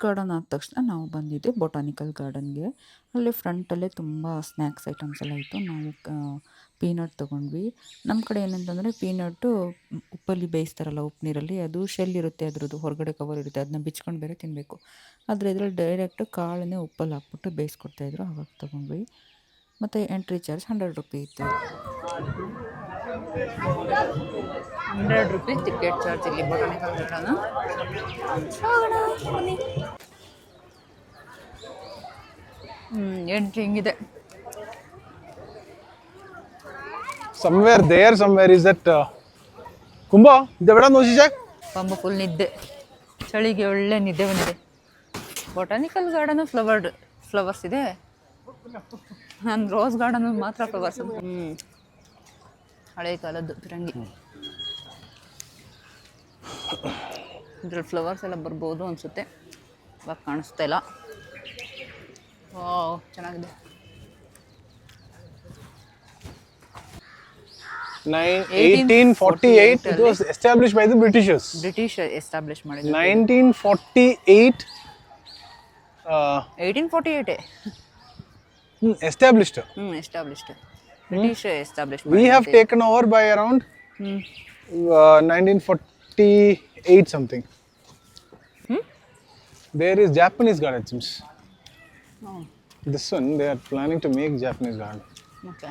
Garden ಆದ ತಕ್ಷಣ ನಾವು ಬಂದಿದ್ದೆ ಬೊಟಾನಿಕಲ್ ಗಾರ್ಡನ್ಗೆ. ಅಲ್ಲಿ ಫ್ರಂಟಲ್ಲೇ ತುಂಬ ಸ್ನ್ಯಾಕ್ಸ್ ಐಟಮ್ಸ್ ಎಲ್ಲ ಇತ್ತು. ನಾವು ಪೀನಟ್ ತೊಗೊಂಡ್ವಿ. ನಮ್ಮ ಕಡೆ ಏನಂತಂದರೆ ಪೀನಟ್ಟು ಉಪ್ಪಲ್ಲಿ ಬೇಯಿಸ್ತಾರಲ್ಲ ಉಪ್ಪು ನೀರಲ್ಲಿ, ಅದು ಶೆಲ್ ಇರುತ್ತೆ ಅದರದ್ದು, ಹೊರಗಡೆ ಕವರ್ ಇರುತ್ತೆ, ಅದನ್ನ ಬಿಚ್ಕೊಂಡು ಬೇರೆ ತಿನ್ನಬೇಕು. ಆದರೆ ಇದರಲ್ಲಿ ಡೈರೆಕ್ಟ್ ಕಾಳನ್ನೇ ಉಪ್ಪಲ್ಲಿ ಹಾಕ್ಬಿಟ್ಟು ಬೇಯಿಸ್ಕೊಡ್ತಾಯಿದ್ರು, ಆವಾಗ ತೊಗೊಂಡ್ವಿ. ಮತ್ತು ಎಂಟ್ರಿ ಚಾರ್ಜ್ 100 ರೂಪಿ ಇತ್ತು. 100 ರೂಪಿ ಟಿಕೆಟ್ ಚಾರ್ಜ್ ಇಲ್ಲಿ ಬೊಟಾನಿಕಲ್ ಗಾರ್ಡನ್. ಎಂಟ್ರಿ ಹಿಂಗಿದೆ. somewhere is that ಕುಂಭ ಇದೆಲ್ಲ ನೋಸಿಜಾಕ್ ಪಾಂಬ ಫುಲ್ ನಿದ್ದೆ, ಚಳಿಗೆ ಒಳ್ಳೆ ನಿದ್ದೆ ಬಂದಿದೆ. ಬೊಟಾನಿಕಲ್ ಗಾರ್ಡನ್ ಫ್ಲವರ್ಸ್ ಇದೆ, ನಾನು ರೋಸ್ ಗಾರ್ಡನ್ ಮಾತ್ರ ಫ್ಲವರ್ಸ್. ಹಳೆ ಕಾಲದ್ದು ಫಿರಂಗಿ. ಇದ್ರಲ್ಲಿ ಫ್ಲವರ್ಸ್ ಎಲ್ಲ ಬರ್ಬೋದು ಅನಿಸುತ್ತೆ, ಇವಾಗ ಕಾಣಿಸ್ತಾ ಇಲ್ಲ. ವಾವ್, ಚೆನ್ನಾಗಿದೆ. 1848 it was established by the Britishers. British establish ಮಾಡಿದ್ರು. 1948 1848 established. Established. British establish. We have taken over by around 1948 something. There is Japanese garden, it seems. This one they are planning to make Japanese garden. Okay,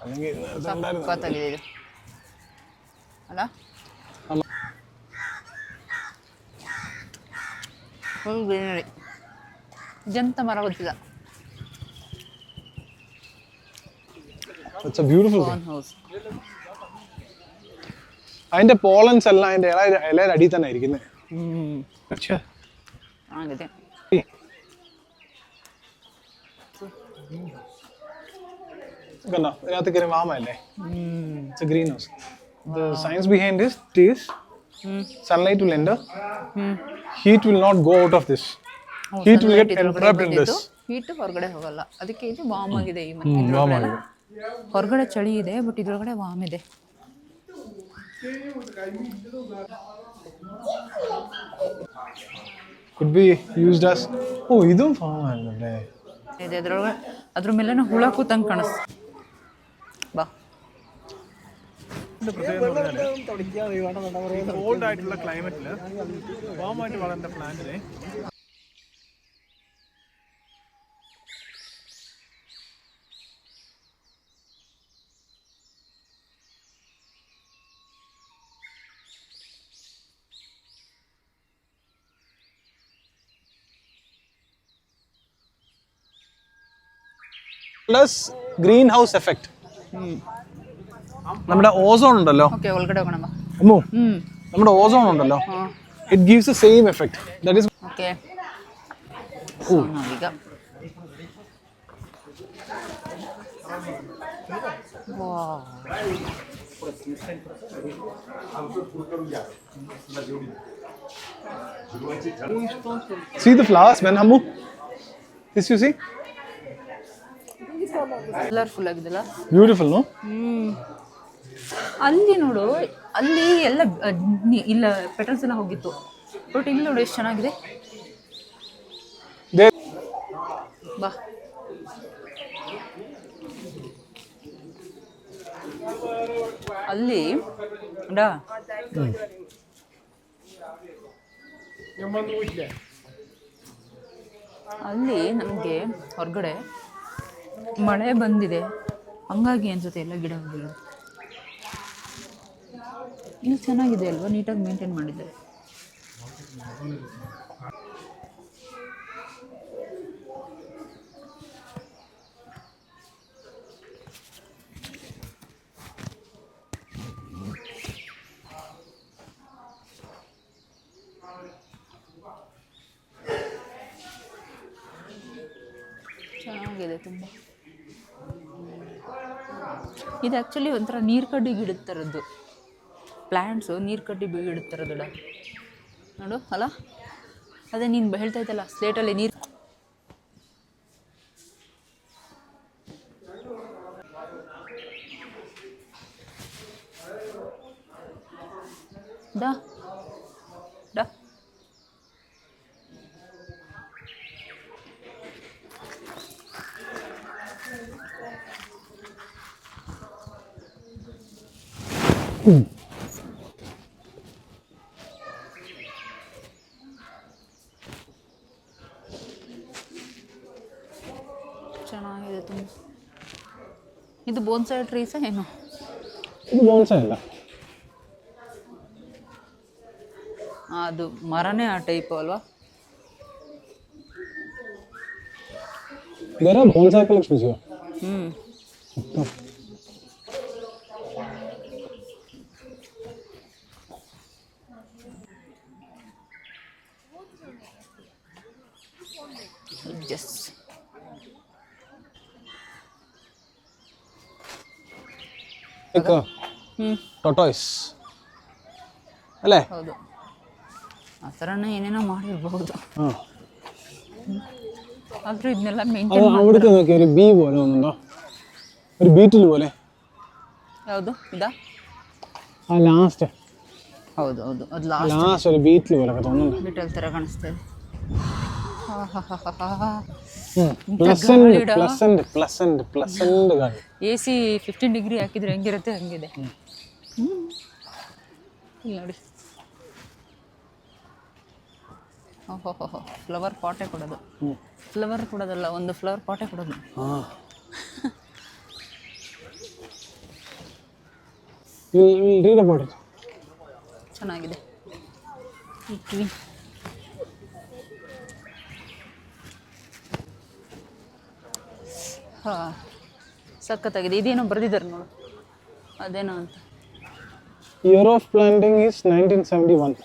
I think ಸಖತ್ತಾಗಿದೆ ಇದು ಅಲ್ಲ. Full greenery. ಇದಂತ ಮರ ಗೊತ್ತಿಲ್ಲ. it's a beautiful thing. House. അതിന്റെ pollens എല്ലാം അതിന്റെ ഇലയുടെ അടിയിൽ തന്നെ ഇരിക്കുന്നത്. ആಗಿದೆ. കണ്ടോ, ഇതിനകത്ത് കയറി മാമല്ലേ. It's a greenhouse. The science behind this is sunlight will enter. Heat will not go out of this. Heat will get entrapped in this. Heat ಹೊರಗಡೆ ಹೋಗಲ್ಲ, ಅದಕ್ಕೆ ಇದು ವಾಮ್ ಆಗಿದೆ. ಈ ಮನೆ ಹೊರಗಡೆ ಚಳಿ ಇದೆ, ಬಟ್ ಇದ್ರೊಳಗಡೆ ವಾಮ್ ಇದೆ. Could be used as ಇದು ಫಾರ್ಮ್ ಅಲ್ಲೇ ಇದೆ. ಅದ್ರೊಳಗೆ ಅದ್ರ ಮೇಲೆ ಹುಳ ಕೂತಂಗೆ ಕಾಣಿಸ್ತು. ಬಾ, കോൾഡ് ആയിട്ടുള്ള ക്ലൈമറ്റിൽ വാം ആയിട്ട് വളരുന്ന പ്ലാന്റിനെ പ്ലസ് ഗ്രീൻ ഹൗസ് എഫക്റ്റ്. നമ്മുടെ ഓസോൺ ഉണ്ടല്ലോ, ಓಕೆ, ಒಳಗಡೆ ಹೋಗೋಣ ಬಾ. അമ്മോ, നമ്മുടെ ഓസോൺ ഉണ്ടല്ലോ, it gives the same effect. That is okay. ಈಗ see the flowers man, Ammu, this you see, colourful ಆಗಿದೆಲ್ಲ, beautiful no. ಅಲ್ಲಿ ನೋಡು, ಅಲ್ಲಿ ಎಲ್ಲ ಇಲ್ಲ ಪೆಟಲ್ಸ್ ಎಲ್ಲ ಹೋಗಿತ್ತು, ಬಟ್ ಇಲ್ಲಿ ನೋಡು ಎಷ್ಟು ಚೆನ್ನಾಗಿದೆ. ಬಾ, ಅಲ್ಲಿ ಅಲ್ಲಿ ನಮಗೆ ಹೊರಗಡೆ ಮಳೆ ಬಂದಿದೆ, ಹಂಗಾಗಿ ಅನ್ಸುತ್ತೆ ಎಲ್ಲ ಗಿಡ ಹೋಗಿರೋದು. ಇಲ್ಲಿ ಚೆನ್ನಾಗಿದೆ ಅಲ್ವಾ, ನೀಟಾಗಿ ಮೇಂಟೈನ್ ಮಾಡಿದ್ದಾರೆ. ಚೆನ್ನಾಗಿದೆ ತುಂಬ. ಇದು ಆ್ಯಕ್ಚುಲಿ ಒಂಥರ ನೀರು ಕಡ್ಡಿ ಗಿಡದ ಥರದ್ದು ಪ್ಲ್ಯಾಂಟ್ಸು, ನೀರು ಕಡ್ಡಿ ಗಿಡದ ಥರದ್ದು ನೋಡು ಅಲ್ಲ. ಅದೇ ನೀನು ಹೇಳ್ತಾ ಇದ್ದಲ್ಲ, ಸ್ಲೇಟಲ್ಲಿ ನೀರು ಡಾ ಡಾ ಚೆನ್ನಾಗಿದೆ ತುಂಬ. ಇದು ಬೋನ್ಸಾಯ್ ಟ್ರೀಸಾ ಏನು? ಇದು ಬೋನ್ಸಾಯ್ ಅಲ್ಲ, ಅದು ಮರನೇ ಆ ಟೈಪ್ ಅಲ್ವಾ? There are bonsai collections here. Just Like tortoise. ಅಲ್ಲೇ? ಹೌದು, ಆ ಥರನೇ ಏನೇನೋ ಮಾಡಿರ್ಬಹುದು. ಆದರೂ ಇದನ್ನೆಲ್ಲ ಮೇಂಟೈನ್ അവിടുത്തെ നോക്കി ഒരു ബീ പോലെ ഒന്നുണ്ടോ, ഒരു ബീറ്റിൽ പോലെ. ಯಾವುದು ಇದಾ? ആ ലാസ്റ്റ് ಹೌದು ಹೌದು, ಅದು ലാസ്റ്റ് ഒരു ബീറ്റിൽ പോലെ തോന്നുന്നുണ്ട്. ಬಿಟಲ್ ಥರ ಕಾಣಿಸ್ತಾ ಇದೆ. ಪ್ಲಸೆಂಟ್ ಗಾಳಿ. AC 15 ಡಿಗ್ರಿ ಹಾಕಿದ್ರೆ ಹೆಂಗಿರುತ್ತೆ ಹಂಗಿದೆ. ಇಲ್ಲಿ ನೋಡಿ, ಓಹೋ ಫ್ಲವರ್ ಪಾಟೇ ಕೊಡೋದು. ಫ್ಲವರ್ ಕೊಡೋದಲ್ಲ, ಒಂದು ಫ್ಲವರ್ ಪಾಟೇ ಕೊಡೋದು. ಚೆನ್ನಾಗಿದೆ ಈ ಕಿವಿ. ಹಾಂ, ಸಖತ್ತಾಗಿದೆ. ಇದೇನೋ ಬರೆದಿದ್ದಾರೆ ನೋಡು, ಅದೇನೋ ಅಂತ. Year of planting is 1971.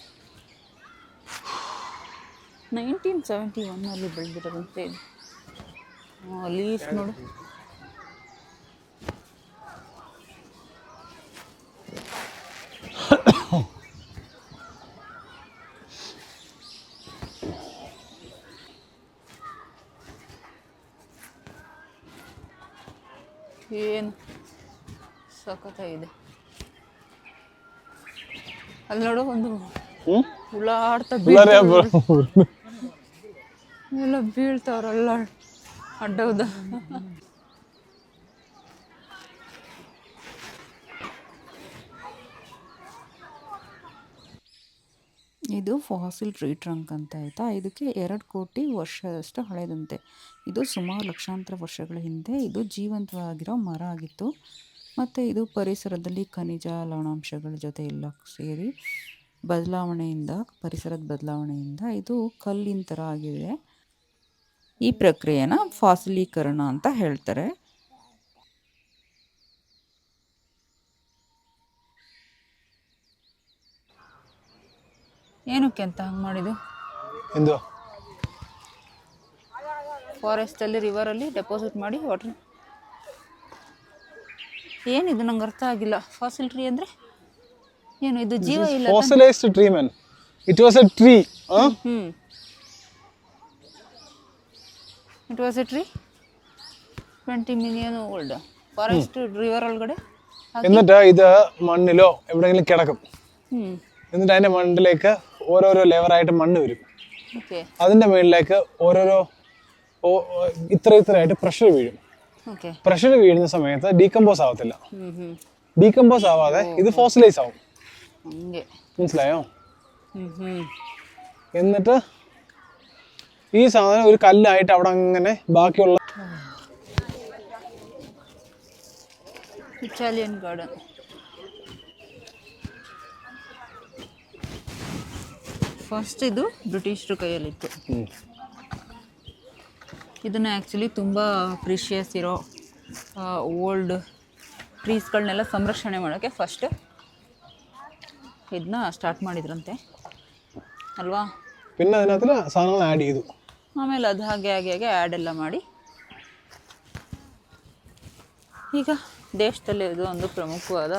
1971 ಬೆಳೆದಿರೋದಂತೆ ಇದು. ಲೀಫ್ ನೋಡು, ಏನು ಸಖತ್ತಾಗಿದೆ. ಅಲ್ಲಿ ನೋಡು, ಒಂದು ಹುಳ ಆಡ್ತಾ ಎಲ್ಲ ಬೀಳ್ತಾವ್ರಲ್ಲ ಅಡ್ಡೌದ. ಇದು ಫಾಸಿಲ್ ಟ್ರೀ ಟ್ರಂಕ್ ಅಂತ ಆಯಿತಾ. ಇದಕ್ಕೆ 2 ಕೋಟಿ ವರ್ಷದಷ್ಟು ಹಳೆಯದಂತೆ. ಇದು ಸುಮಾರು ಲಕ್ಷಾಂತರ ವರ್ಷಗಳ ಹಿಂದೆ ಇದು ಜೀವಂತವಾಗಿರೋ ಮರ ಆಗಿತ್ತು. ಮತ್ತು ಇದು ಪರಿಸರದಲ್ಲಿ ಖನಿಜ ಲವಣಾಂಶಗಳ ಜೊತೆ ಎಲ್ಲ ಸೇರಿ ಪರಿಸರದ ಬದಲಾವಣೆಯಿಂದ ಇದು ಕಲ್ಲಿನ ಥರ ಆಗಿದೆ. ಈ ಪ್ರಕ್ರಿಯೆನ ಫಾಸಿಲೀಕರಣ ಅಂತ ಹೇಳ್ತಾರೆ. ಏನಕ್ಕೆ ಅಂತ ಹಂಗೆ ಮಾಡಿದ್ದು? ಎಂದು ಫಾರೆಸ್ಟಲ್ಲಿ ರಿವರಲ್ಲಿ ಡೆಪಾಸಿಟ್ ಮಾಡಿ ವಾಟ್ರ್. ಏನಿದು ನಂಗೆ ಅರ್ಥ ಆಗಿಲ್ಲ. ಫಾಸಿಲ್ ಟ್ರೀ ಅಂದರೆ ಏನು? ಇದು ಜೀವ ಇಲ್ಲ. Fossilised tree man, it was a tree. It was a tree 20 million old. Forest river ഒൾಗಡೆ എന്നിട്ട് ഇത് മണ്ണിലോ എവിടെയെങ്കിലും കിടക്കും. എന്നിട്ട് അതിന്റെ മണ്ണിലേക്ക് ഓരോരോ ലെവറായിട്ട് മണ്ണ് വരും. അതിന്റെ മുകളിലേക്ക് ഓരോരോ ഇത്രയായിട്ട് പ്രഷർ വീഴും. പ്രഷർ വീഴുന്ന സമയത്ത് ഡീകമ്പോസ് ആവത്തില്ല. ഡീകമ്പോസ് ആവാതെ ഇത് ഫോസിലൈസ് ആവും. മനസ്സിലായോ? എന്നിട്ട് ഈ സാധനം ഒരു കല്ലായിട്ട് അവിടെ അങ്ങനെ ബാക്കിയുള്ള ಇಟಾಲಿಯನ್ ಗಾರ್ಡನ್. ಫಸ್ಟ್ ಇದು ಬ್ರಿಟಿಷರ ಕೈಯಲ್ಲಿತ್ತು. ಇದನ್ನ ಆ್ಯಕ್ಚುಲಿ ತುಂಬ ಪ್ರೀಷಿಯಸ್ ಇರೋ ಓಲ್ಡ್ ಟ್ರೀಸ್ಗಳನ್ನೆಲ್ಲ ಸಂರಕ್ಷಣೆ ಮಾಡೋಕ್ಕೆ ಫಸ್ಟ್ ಇದನ್ನ ಸ್ಟಾರ್ಟ್ ಮಾಡಿದ್ರಂತೆ ಅಲ್ವಾ? പിന്നെ അതിനകത്ത് സാധനങ്ങൾ ആഡ് ചെയ്തു. ಆಮೇಲೆ ಅದು ಹಾಗೆ ಹಾಗೆ ಹಾಗೆ ಆ್ಯಡ್ ಎಲ್ಲ ಮಾಡಿ ಈಗ ದೇಶದಲ್ಲಿ ಇದು ಒಂದು ಪ್ರಮುಖವಾದ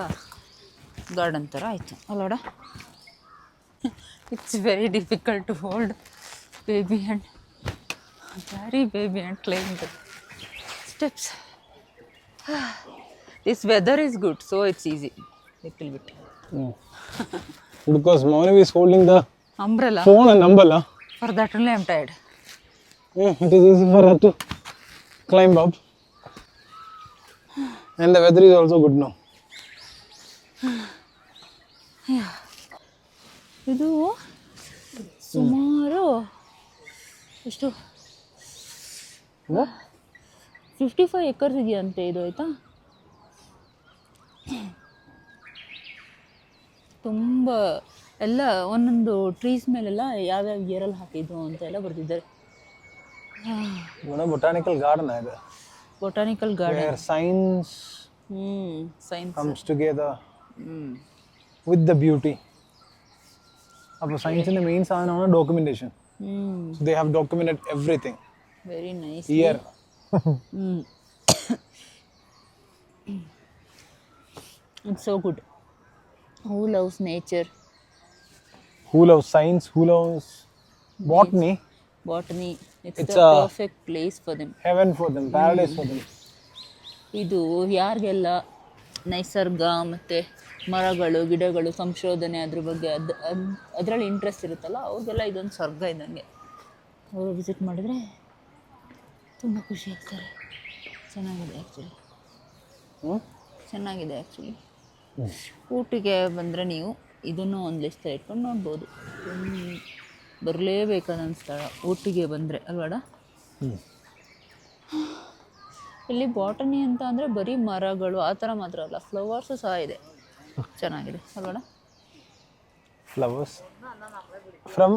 ಗಾರ್ಡನ್ ಥರ ಆಯಿತು ಅಲ್ಲೋಡ. It's very difficult to hold baby and baby and climb the steps. This weather is good, so it's easy little bit. Because Maunavi is holding the umbrella, phone and umbrella. For that only I'm tired. It is easy for her to climb up. And the weather is also good now. ಇದು ಸುಮಾರು ಎಷ್ಟು 55 acres ಇದೆಯಂತೆ ಇದು, ಆಯಿತಾ. ತುಂಬ ಎಲ್ಲ ಒಂದೊಂದು trees ಮೇಲೆಲ್ಲ ಯಾವ್ಯಾವ ಇಯರಲ್ಲಿ ಹಾಕಿದ್ದು ಅಂತ ಎಲ್ಲ ಬರ್ತಿದ್ದಾರೆ. ಬೊಟಾನಿಕಲ್ ಗಾರ್ಡನ್ ಇದು. Botanical garden Where science science comes together with the beauty. അപ്പോൾ സയൻസിന്റെ മെയിൻ സാധനമാണ് documentation. So they have documented everything. Very nice. Here. It's so good. Who loves nature? Who loves science? Who loves botany? Botany. It's It's the a- perfect place for them. Heaven for them, paradise for them. ಇದು ಯಾರಿಗೆಲ್ಲ ನೈಸರ್ಗ ಮತ್ತು ಮರಗಳು ಗಿಡಗಳು ಸಂಶೋಧನೆ ಅದ್ರ ಬಗ್ಗೆ ಅದರಲ್ಲಿ interest ಇರುತ್ತಲ್ಲ ಅವ್ರಿಗೆಲ್ಲ ಇದೊಂದು ಸ್ವರ್ಗ ಇದ್ದಂಗೆ. ಅವರು ವಿಸಿಟ್ ಮಾಡಿದರೆ ತುಂಬ ಖುಷಿ ಆಗ್ತಾರೆ. ಚೆನ್ನಾಗಿದೆ ಆ್ಯಕ್ಚುಲಿ, ಚೆನ್ನಾಗಿದೆ ಆ್ಯಕ್ಚುಲಿ. ಊಟಿಗೆ ಬಂದರೆ ನೀವು ಇದನ್ನು ಒಂದು ಲಿಸ್ಟಲ್ಲಿ ಇಟ್ಕೊಂಡು ನೋಡ್ಬೋದು. ಬರಲೇಬೇಕಾದ ಸ್ಥಳ ಊಟಿಗೆ ಬಂದರೆ ಅಲ್ವಾಡ. ಇಲ್ಲಿ ಬಾಟನಿ ಅಂತ ಅಂದರೆ ಬರೀ ಮರಗಳು ಆ ಥರ ಮಾತ್ರ ಅಲ್ಲ, ಫ್ಲವರ್ಸು ಸಹ ಇದೆ. ಚೆನ್ನಾಗಿದೆ ಅಲ್ವಾಡ. Flowers from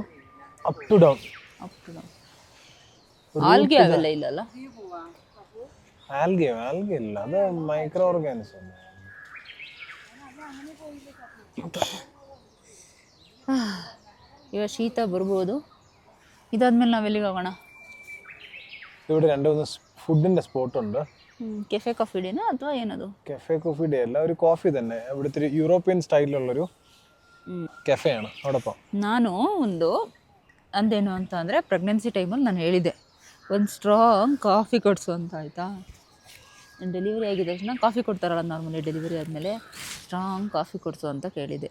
up to down. Up to down. ಆಲ್ಗೆ ಅವೆಲ್ಲ ಇಲ್ಲಲ್ಲ. ಆಲ್ಗೆ ಇಲ್ಲ, ಅದು ಮೈಕ್ರೋ ಆರ್ಗಾನಿಸಮ್. ಇವಾಗ ಶೀತ ಬರ್ಬೋದು. ಇದಾದ್ಮೇಲೆ ನಾವೆಲ್ಲಿಗೆ ಹೋಗೋಣ? ഇവിടെ രണ്ട് മൂന്ന് ഫുഡിന്റെ സ്പോട്ട് ഉണ്ട്. ಕೆಫೆ ಕಾಫಿ ಡೇನಾ ಅಥವಾ ಏನದು? കഫേ കോഫി ഡേ അല്ല, ഒരു കോഫി തന്നെ. ഇവിടുത്തെ ഒരു യൂറോപ്യൻ സ്റ്റൈലിലുള്ളൊരു ಕೆಫೆയാണ് ಅಡಪ್ಪ. ನಾನು ಒಂದು ಅಂದೇನು ಅಂತ ಅಂದರೆ ಪ್ರೆಗ್ನೆನ್ಸಿ ಟೈಮಲ್ಲಿ ನಾನು ಹೇಳಿದ್ದೆ ಒಂದು ಸ್ಟ್ರಾಂಗ್ ಕಾಫಿ ಕೊಡಿಸು ಅಂತ, ಆಯಿತಾ. ಡೆಲಿವರಿ ಆಗಿದ ತಕ್ಷಣ ಕಾಫಿ ಕೊಡ್ತಾರಲ್ಲ ನಾರ್ಮಲಿ, ಡೆಲಿವರಿ ಆದಮೇಲೆ ಸ್ಟ್ರಾಂಗ್ ಕಾಫಿ ಕೊಡಿಸು ಅಂತ ಕೇಳಿದೆ.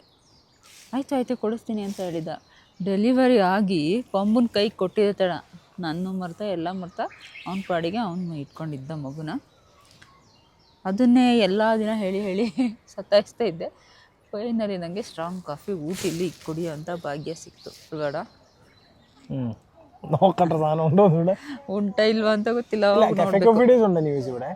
ಆಯಿತು ಕೊಡಿಸ್ತೀನಿ ಅಂತ ಹೇಳಿದ್ದ. ಡೆಲಿವರಿ ಆಗಿ ಪಂಬನ ಕೈಗೆ ಕೊಟ್ಟಿದ್ದೆ ತಡ, ನನ್ನ ಮರ್ತಾ ಎಲ್ಲ ಮರ್ತಾ ಅವನ ಪಾಡಿಗೆ ಅವನು ಇಟ್ಕೊಂಡಿದ್ದ ಮಗುನ. ಅದನ್ನೇ ಎಲ್ಲ ದಿನ ಹೇಳಿ ಸತಾಯಿಸ್ತಾ ಇದ್ದೆ. ಫೈನಲಿ ನನಗೆ ಸ್ಟ್ರಾಂಗ್ ಕಾಫಿ ಊಟಿಲಿ ಕುಡಿಯೋ ಅಂತ ಭಾಗ್ಯ ಸಿಕ್ತು ಬೇಡ. നോക്കട്ടെ സാധനം ഉണ്ടോ ഇവിടെ. ಉಂಟ ಇಲ್ವಾ ಅಂತ ಗೊತ್ತಿಲ್ಲ. കഫേ കോഫി ഡേയ്സ് ഉണ്ട് ന്യൂസ് ഇവിടെ.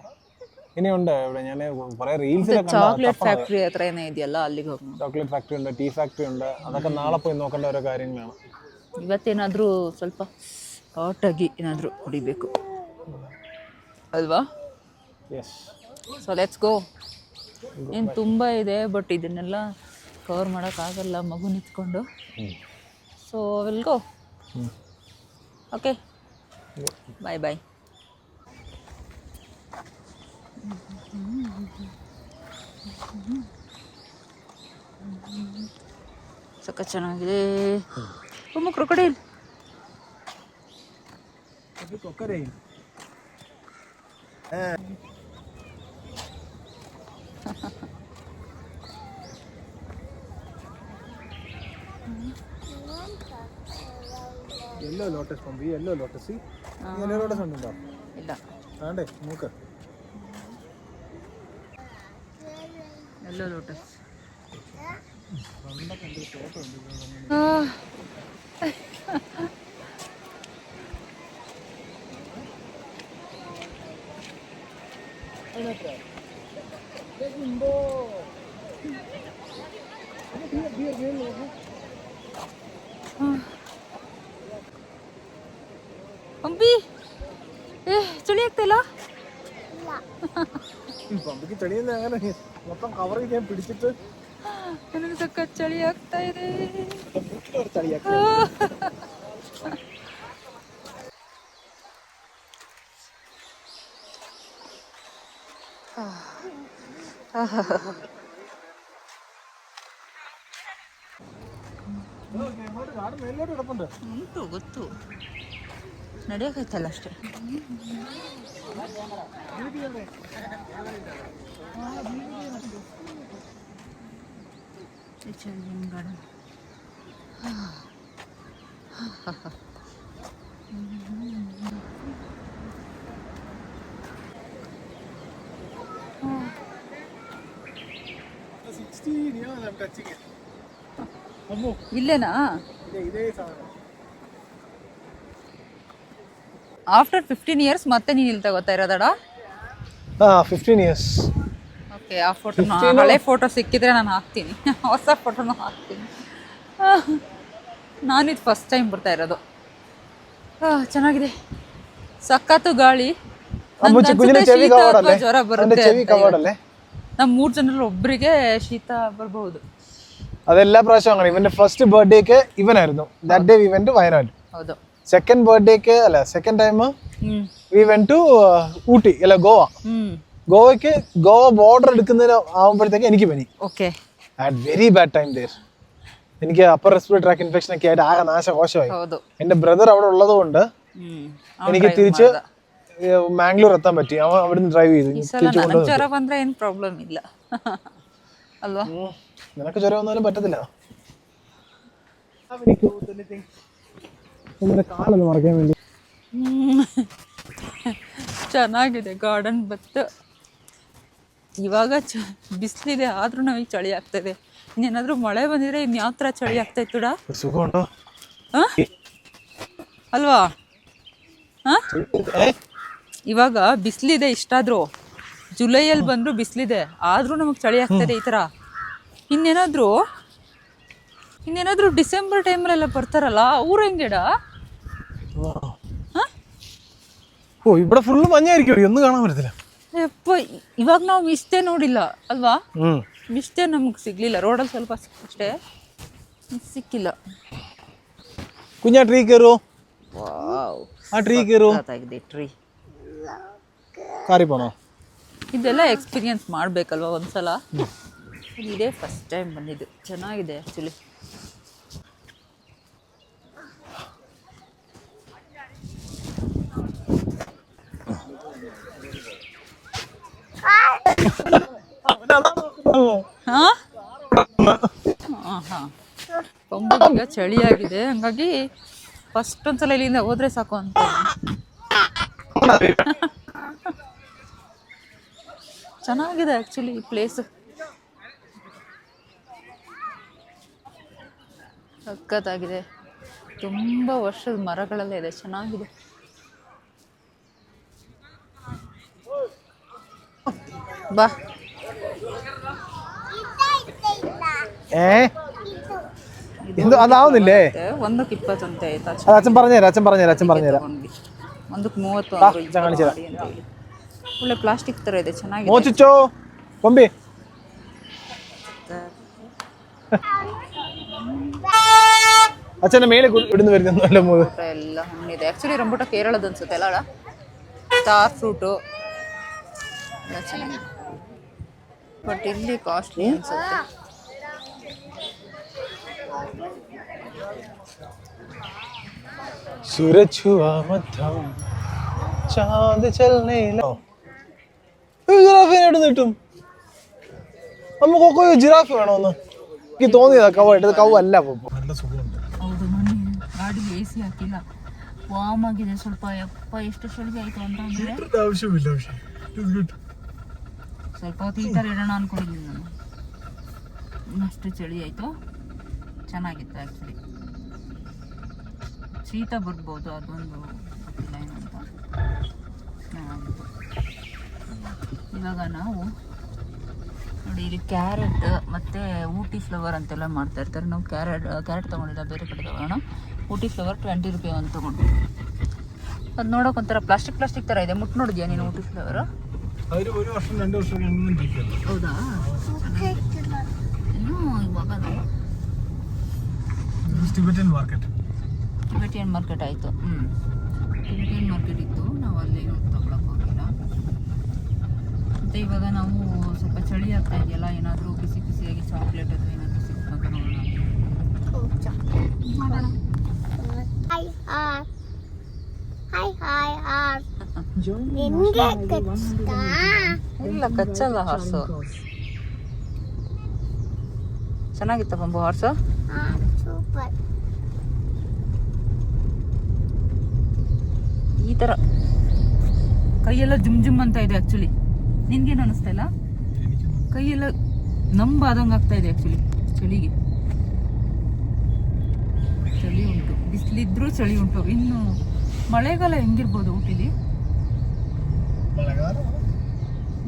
ഇനിയുണ്ട് ഇവിടെ. ഞാൻ കുറേ റീൽസിലൊക്കെ ಚಾಕ್ಲೇಟ್ ಫ್ಯಾಕ್ಟ್ರಿ ಹತ್ರ ಏನೋ ಇದೆಯಲ್ಲ, ಅಲ್ಲಿಗೆ ಹೋಗಿ ചോക്ലേറ്റ് ഫാക്ടറി ഉണ്ട്, ടീ ഫാക്ടറി ഉണ്ട്. അതൊക്കെ നാളെ പോയി നോക്കേണ്ട ഓരോ കാര്യങ്ങളാണ്. ಇವತ್ತೇನಾದರೂ ಸ್ವಲ್ಪ ಹಾಟಾಗಿ ಏನಾದರೂ ಕುಡಿಬೇಕು ಅಲ್ವಾ. ಎಸ್. So let's go. ಏನು ತುಂಬ ಇದೆ, ಬಟ್ ಇದನ್ನೆಲ್ಲ ಕವರ್ ಮಾಡೋಕ್ಕಾಗಲ್ಲ ಮಗು ನಿಂತ್ಕೊಂಡು. So will go. ಓಕೆ, ಬಾಯ್. ಸಕ್ಕ ಚೆನ್ನಾಗಿದೆ. ತುಂಬ crocodile. Yellow lotus pump, yellow lotus. Yellow lotus ഉണ്ടോ? ಇಲ್ಲ, ആണ്ടേ നോക്ക്. ಎಲ್ಲೋ ಲೋಟಸ್. ಅಂಬಿ, ಚಳಿ ಆಗ್ತಾಯಿಲ್ಲ? പമ്പിക്ക് ചെടിയെന്ന് അങ്ങനെ മൊത്തം കവർ ചെയ്യാൻ പിടിച്ചിട്ട് ನನಗೆ ಸಕ್ಕ ಚಳಿ ಆಗ್ತಾ ಇದೆ. ചളിയാക്കി. ಮೇಲ್ಗಡೆ ಹಿಡ್ಕೊಂಡು ಉಂಟು ಗೊತ್ತು, ನಡೆಯೋಕ್ಕಾಯ್ತಲ್ಲ ಅಷ್ಟೇ. ಗಾರ್ಡನ್. ಇಲ್ಲೇನಾ? ಆಫ್ಟರ್ 15 years ಮತ್ತೆ ನೀನು ಇಲ್ಲಿ ತಗೋತಾ ಇರೋದಡ? 15 years. ಓಕೆ, ಆ ಫೋಟೋ ಹಳೆ ಫೋಟೋ ಸಿಕ್ಕಿದ್ರೆ ನಾನು ಹಾಕ್ತೀನಿ, ಹೊಸ ಫೋಟೋನು ಹಾಕ್ತೀನಿ. ನಾನಿದು ಫಸ್ಟ್ ಟೈಮ್ ಬರ್ತಾ ಇರೋದು. ಚೆನ್ನಾಗಿದೆ, ಸಖತ್ತು ಗಾಳಿ. ಜ್ವರ ಬರುತ್ತೆ. ನಮ್ಮ 3 ಜನರಲ್ಲಿ ಒಬ್ಬರಿಗೆ ಶೀತ ಬರಬಹುದು. അതെല്ലാ പ്രാവശ്യം അങ്ങനെ. ഇവന്റെ ഫസ്റ്റ് ബർത്ത്ഡേക്ക് ഇവനായിരുന്നു. That day we went to Wayanad. ಹೌದು. സെക്കൻഡ് ബർത്ത്ഡേക്ക് അല്ല, second time we went to Ooty അല്ല ഗോവ. ഗോവയ്ക്ക് ഗോവ ബോർഡർ എടുക്കുന്നതിന് ആവുമ്പോഴത്തേക്ക് എനിക്ക് പനി. Okay. I had very bad time there. എനിക്ക് അപ്പർ റെസ്പിറേറ്ററി ട്രാക്ക് ഇൻഫെക്ഷൻ ഒക്കെ ആയിട്ട് ആകെ നാശകോശമായി. എന്റെ ബ്രദർ അവിടെ ഉള്ളത് കൊണ്ട് എനിക്ക് തിരിച്ച് മാംഗ്ലൂർ എത്താൻ പറ്റി. അവൻ അവിടുന്ന് ഡ്രൈവ് ചെയ്തു. നിനക്ക് ജ്വരം ഒന്നും പറ്റത്തില്ല. കാലൊന്ന് മറക്കാൻ വേണ്ടി. ಚೆನ್ನಾಗಿದೆ ಗಾರ್ಡನ್. ಬಟ್ ಇವಾಗ ಬಿಸಿಲಿದೆ, ಆದ್ರೂ ನಮಗೆ ಚಳಿ ಆಗ್ತದೆ. ಇನ್ನೇನಾದ್ರೂ ಮಳೆ ಬಂದಿದ್ರೆ ಇನ್ಯಾವ ಥರ ಚಳಿ ಆಗ್ತಾ ಇತ್ತು ಸುಖ ಉಂಟು ಅಲ್ವಾ? ಇವಾಗ ಬಿಸಿಲಿದೆ, ಇಷ್ಟಾದ್ರೂ ಜುಲೈಯಲ್ಲಿ ಬಂದರೂ ಬಿಸಿಲಿದೆ, ಆದರೂ ನಮಗೆ ಚಳಿ ಆಗ್ತದೆ ಈ ಥರ. ಇನ್ನೇನಾದರೂ ಡಿಸೆಂಬರ್ ಟೈಮಲ್ಲೆಲ್ಲ ಬರ್ತಾರಲ್ಲ, ಅವ್ರು ಹೆಂಗೆಡ? ഓ, ഇവിടെ ഫുള്ള് മഞ്ഞായിരിക്കും, ഒന്നും കാണാൻ പറ്റത്തില്ല. ಇವಾಗ ನಾವು ಮಿಸ್ಟೇ ನೋಡಿಲ್ಲ ಅಲ್ವಾ? ಮಿಸ್ಟೇ ನಮಗೆ ಸಿಗ್ಲಿಲ್ಲ. ರೋಡಲ್ಲಿ ಸ್ವಲ್ಪ ಅಷ್ಟೇ, ಸಿಕ್ಕಿಲ್ಲ. കുഞ്ഞാ ട്രീ കയറോ? ആ ട്രീ കയറോ? ಟ್ರೀ കാറി പോണോ? ಇದೆಲ್ಲ ಎಕ್ಸ್ಪೀರಿಯನ್ಸ್ ಮಾಡಬೇಕಲ್ವ ಒಂದ್ಸಲ. ಇದೇ ಫಸ್ಟ್ ಟೈಮ್ ಬಂದಿದ್ದು. ಚೆನ್ನಾಗಿದೆ ಆ್ಯಕ್ಚುಲಿ. ಈಗ ಚಳಿಯಾಗಿದೆ, ಹಂಗಾಗಿ ಫಸ್ಟ್ ಒಂದ್ಸಲ ಇಲ್ಲಿಂದ ಹೋದ್ರೆ ಸಾಕು ಅಂತ. ಚೆನ್ನಾಗಿದೆ ಆ್ಯಕ್ಚುಲಿ ಈ ಪ್ಲೇಸ್. ಸಖತ್ತಾಗಿದೆ. ತುಂಬ ವರ್ಷದ ಮರಗಳೆಲ್ಲ ಇದೆ, ಚೆನ್ನಾಗಿದೆ. ಬಾ. അതാവുന്നില്ലേ? ಒಂದಕ್ಕೆ 20 ಅಂತ ಆಯ್ತಾ? അച്ഛൻ പറഞ്ഞുതരാം. ಒಂದಕ್ಕೆ 30 ಒಳ್ಳೆ ಪ್ಲಾಸ್ಟಿಕ್ ತರ ಇದೆ, ಚೆನ್ನಾಗಿದೆ. മോച്ചിച്ചോ കൊമ്പി. അച്ഛൻ്റെ മേലെ ഇടുന്ന് വരുന്നല്ല ಎಲ್ಲ ಹಣ್ಣಿದೆ ಆ್ಯಕ್ಚುಲಿ. ರಂಬೂಟ ಕೇರಳದ ಅನ್ಸುತ್ತೆ ಅಲ್ಲ, ಸ್ಟಾರ್ ಫ್ರೂಟು ಎಲ್ಲ ಚೆನ್ನಾಗಿದೆ. ಬಟ್ ಇಲ್ಲಿ ಕಾಸ್ಟ್ಲಿ ಅನ್ಸುತ್ತೆ. सूरज हुआ मध्यम चांद चलने लगा. ജിറാഫിനെ എടുത്ത് കിട്ടും. നമുക്കൊക്കെ ജിറാഫ് വേണമെന്ന് എനിക്ക് തോന്നിയതാ. കവായിട്ട് കവല്ല. നല്ല സുഖമുണ്ട്. ಹೌದು, ಗಾಡಿಗೆ AC ಹಾಕಿಲ್ಲ, ವಾಮ್ ಆಗಿದೆ ಸ್ವಲ್ಪ. ಯಪ್ಪ ಎಷ್ಟು ಚಳಿ ಆಯ್ತು ಅಂತಂದ್ರೆ ಆവശ്ಯವಿಲ್ಲ. ಸ್ವಲ್ಪ ಹೊತ್ತು ಈ ಥರ ಇಡೋಣ ಅನ್ಕೊಂಡಿದ್ದೀನಿ ನಾನು. ಅಷ್ಟು ಚಳಿ ಆಯಿತು. ಚೆನ್ನಾಗಿತ್ತು ಆ್ಯಕ್ಚುಲಿ. ಶೀತ ಬರ್ಬೋದು, ಅದೊಂದು ಗೊತ್ತಿಲ್ಲ ಏನಂತ. ಇವಾಗ ನಾವು ನೋಡಿ, ಇಲ್ಲಿ ಕ್ಯಾರೆಟ್ ಮತ್ತು ಊಟಿ ಫ್ಲವರ್ ಅಂತೆಲ್ಲ ಮಾಡ್ತಾ ಇರ್ತಾರೆ. ನಾವು ಕ್ಯಾರೆಟ್ ತೊಗೊಂಡಿಲ್ಲ, ಬೇರೆ ಕಡೆ ತೊಗೊಳ್ಳೋಣ. ಊಟಿ ಫ್ಲವರ್ 20 ರೂಪಾಯಿ ಅಂತ ತೊಗೊಂಡು. ಅದು ನೋಡೋಕೆ ಒಂಥರ ಪ್ಲಾಸ್ಟಿಕ್ ಥರ ಇದೆ. ಮುಟ್ಟು ನೋಡಿದ್ಯಾ ನೀನು ಊಟಿ ಫ್ಲವರು? ಹೌದಾ? ಇನ್ನೂ ಇವಾಗ ಟಿಬೆಟಿಯನ್ ಮಾರ್ಕೆಟ್ ಆಯಿತು. ಟಿಬೆಟಿಯನ್ ಮಾರ್ಕೆಟ್ ಇತ್ತು, ನಾವು ಅಲ್ಲಿ ತಗೊಳಕ್ಕೆ ಹೋಗಿಲ್ಲ. ಮತ್ತು ಇವಾಗ ನಾವು ಸ್ವಲ್ಪ ಚಳಿ ಆಗ್ತಾ ಇದೆಯಲ್ಲ, ಏನಾದರೂ ಬಿಸಿಯಾಗಿ ಚಾಕ್ಲೇಟ್ ಅಥವಾ ಏನಾದರೂ ಸಿಕ್ಕಾಗ ಇಲ್ಲ, ಕಚ್ಚಲ್ಲ ಹಾರ್ಸು. ಚೆನ್ನಾಗಿತ್ತ ಬಂಬು ಹಾರ್ಸು? ಈ ಥರ ಕೈಯೆಲ್ಲ ಜುಮ್ ಅಂತ ಇದೆ ಆ್ಯಕ್ಚುಲಿ. ನಿನ್ಗೇನು ಅನ್ನಿಸ್ತಾ ಇಲ್ಲ? ಕೈಯೆಲ್ಲ ನಂಬಾದಂಗೆ ಆಗ್ತಾ ಇದೆ ಆ್ಯಕ್ಚುಲಿ ಚಳಿಗೆ. ಚಳಿ ಉಂಟು, ಬಿಸಿಲಿದ್ರೂ ಚಳಿ ಉಂಟು. ಇನ್ನು ಮಳೆಗಾಲ ಹೆಂಗಿರ್ಬೋದು ಊಟಿಲಿ?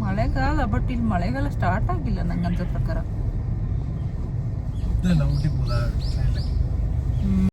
ಮಳೆಗಾಲ, ಬಟ್ ಇಲ್ಲಿ ಮಳೆಗಾಲ ಸ್ಟಾರ್ಟ್ ಆಗಿಲ್ಲ ನಂಗನ್ಸೋ ಪ್ರಕಾರ.